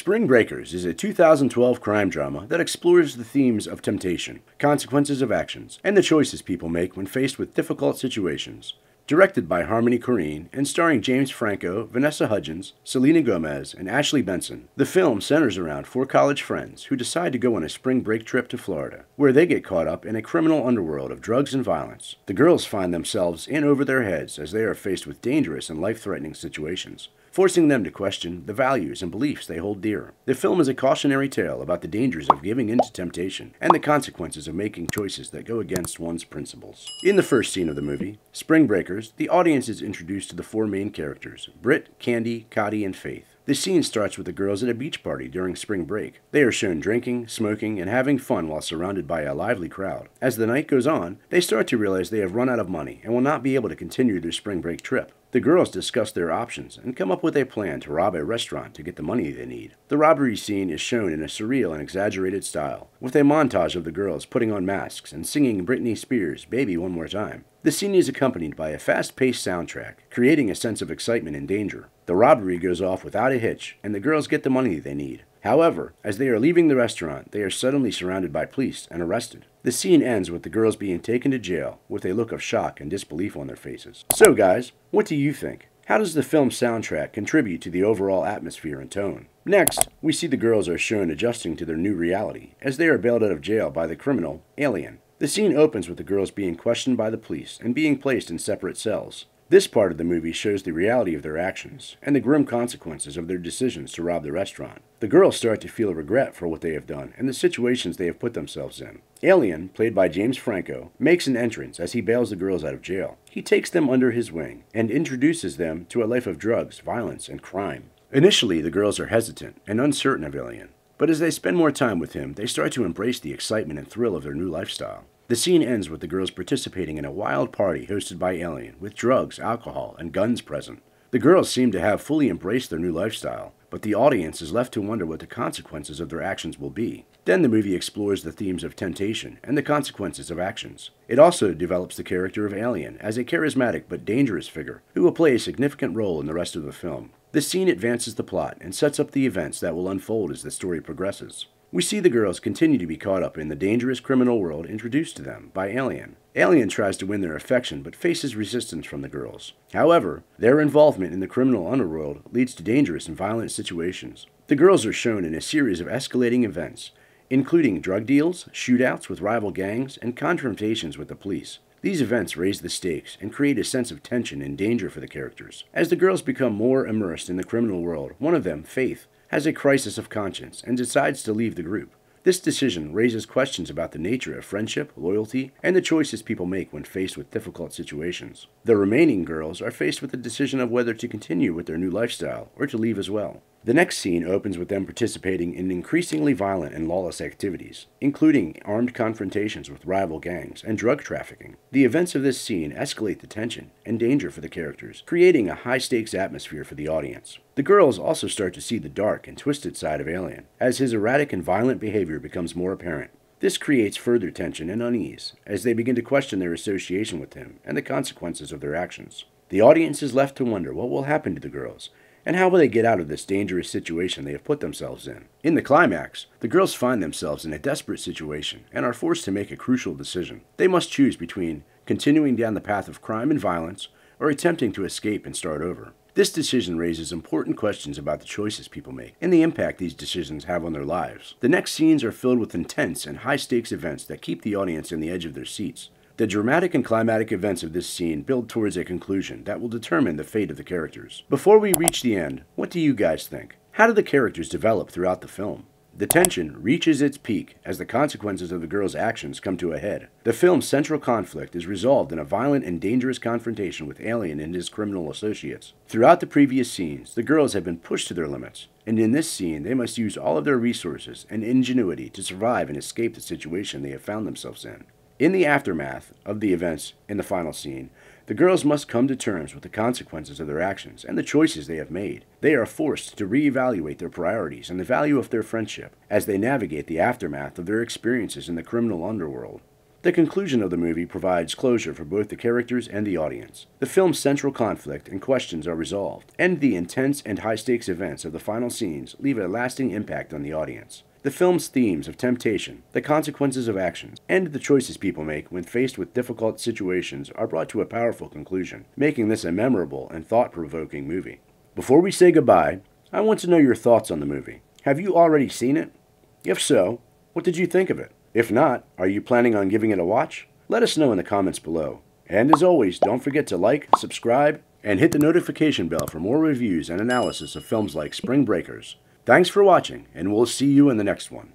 Spring Breakers is a 2012 crime drama that explores the themes of temptation, consequences of actions, and the choices people make when faced with difficult situations. Directed by Harmony Korine and starring James Franco, Vanessa Hudgens, Selena Gomez, and Ashley Benson, the film centers around four college friends who decide to go on a spring break trip to Florida, where they get caught up in a criminal underworld of drugs and violence. The girls find themselves in over their heads as they are faced with dangerous and life-threatening situations, forcing them to question the values and beliefs they hold dear. The film is a cautionary tale about the dangers of giving in to temptation and the consequences of making choices that go against one's principles. In the first scene of the movie, Spring Breakers, the audience is introduced to the four main characters, Britt, Candy, Cotty, and Faith. The scene starts with the girls at a beach party during spring break. They are shown drinking, smoking, and having fun while surrounded by a lively crowd. As the night goes on, they start to realize they have run out of money and will not be able to continue their spring break trip. The girls discuss their options and come up with a plan to rob a restaurant to get the money they need. The robbery scene is shown in a surreal and exaggerated style, with a montage of the girls putting on masks and singing Britney Spears' Baby One More Time. The scene is accompanied by a fast-paced soundtrack, creating a sense of excitement and danger. The robbery goes off without a hitch, and the girls get the money they need. However, as they are leaving the restaurant, they are suddenly surrounded by police and arrested. The scene ends with the girls being taken to jail with a look of shock and disbelief on their faces. So guys, what do you think? How does the film's soundtrack contribute to the overall atmosphere and tone? Next, we see the girls are shown adjusting to their new reality as they are bailed out of jail by the criminal, Alien. The scene opens with the girls being questioned by the police and being placed in separate cells. This part of the movie shows the reality of their actions and the grim consequences of their decisions to rob the restaurant. The girls start to feel regret for what they have done and the situations they have put themselves in. Alien, played by James Franco, makes an entrance as he bails the girls out of jail. He takes them under his wing and introduces them to a life of drugs, violence, and crime. Initially, the girls are hesitant and uncertain of Alien, but as they spend more time with him, they start to embrace the excitement and thrill of their new lifestyle. The scene ends with the girls participating in a wild party hosted by Alien, with drugs, alcohol, and guns present. The girls seem to have fully embraced their new lifestyle, but the audience is left to wonder what the consequences of their actions will be. Then the movie explores the themes of temptation and the consequences of actions. It also develops the character of Alien as a charismatic but dangerous figure who will play a significant role in the rest of the film. The scene advances the plot and sets up the events that will unfold as the story progresses. We see the girls continue to be caught up in the dangerous criminal world introduced to them by Alien. Alien tries to win their affection but faces resistance from the girls. However, their involvement in the criminal underworld leads to dangerous and violent situations. The girls are shown in a series of escalating events, including drug deals, shootouts with rival gangs, and confrontations with the police. These events raise the stakes and create a sense of tension and danger for the characters. As the girls become more immersed in the criminal world, one of them, Faith, has a crisis of conscience and decides to leave the group. This decision raises questions about the nature of friendship, loyalty, and the choices people make when faced with difficult situations. The remaining girls are faced with the decision of whether to continue with their new lifestyle or to leave as well. The next scene opens with them participating in increasingly violent and lawless activities, including armed confrontations with rival gangs and drug trafficking. The events of this scene escalate the tension and danger for the characters, creating a high-stakes atmosphere for the audience. The girls also start to see the dark and twisted side of Alien, as his erratic and violent behavior becomes more apparent. This creates further tension and unease as they begin to question their association with him and the consequences of their actions. The audience is left to wonder what will happen to the girls, and how will they get out of this dangerous situation they have put themselves in. In the climax, the girls find themselves in a desperate situation and are forced to make a crucial decision. They must choose between continuing down the path of crime and violence or attempting to escape and start over. This decision raises important questions about the choices people make and the impact these decisions have on their lives. The next scenes are filled with intense and high-stakes events that keep the audience on the edge of their seats. The dramatic and climatic events of this scene build towards a conclusion that will determine the fate of the characters. Before we reach the end, what do you guys think? How do the characters develop throughout the film? The tension reaches its peak as the consequences of the girls' actions come to a head. The film's central conflict is resolved in a violent and dangerous confrontation with Alien and his criminal associates. Throughout the previous scenes, the girls have been pushed to their limits, and in this scene, they must use all of their resources and ingenuity to survive and escape the situation they have found themselves in. In the aftermath of the events in the final scene, the girls must come to terms with the consequences of their actions and the choices they have made. They are forced to reevaluate their priorities and the value of their friendship as they navigate the aftermath of their experiences in the criminal underworld. The conclusion of the movie provides closure for both the characters and the audience. The film's central conflict and questions are resolved, and the intense and high-stakes events of the final scenes leave a lasting impact on the audience. The film's themes of temptation, the consequences of actions, and the choices people make when faced with difficult situations are brought to a powerful conclusion, making this a memorable and thought-provoking movie. Before we say goodbye, I want to know your thoughts on the movie. Have you already seen it? If so, what did you think of it? If not, are you planning on giving it a watch? Let us know in the comments below. And as always, don't forget to like, subscribe, and hit the notification bell for more reviews and analysis of films like Spring Breakers. Thanks for watching, and we'll see you in the next one.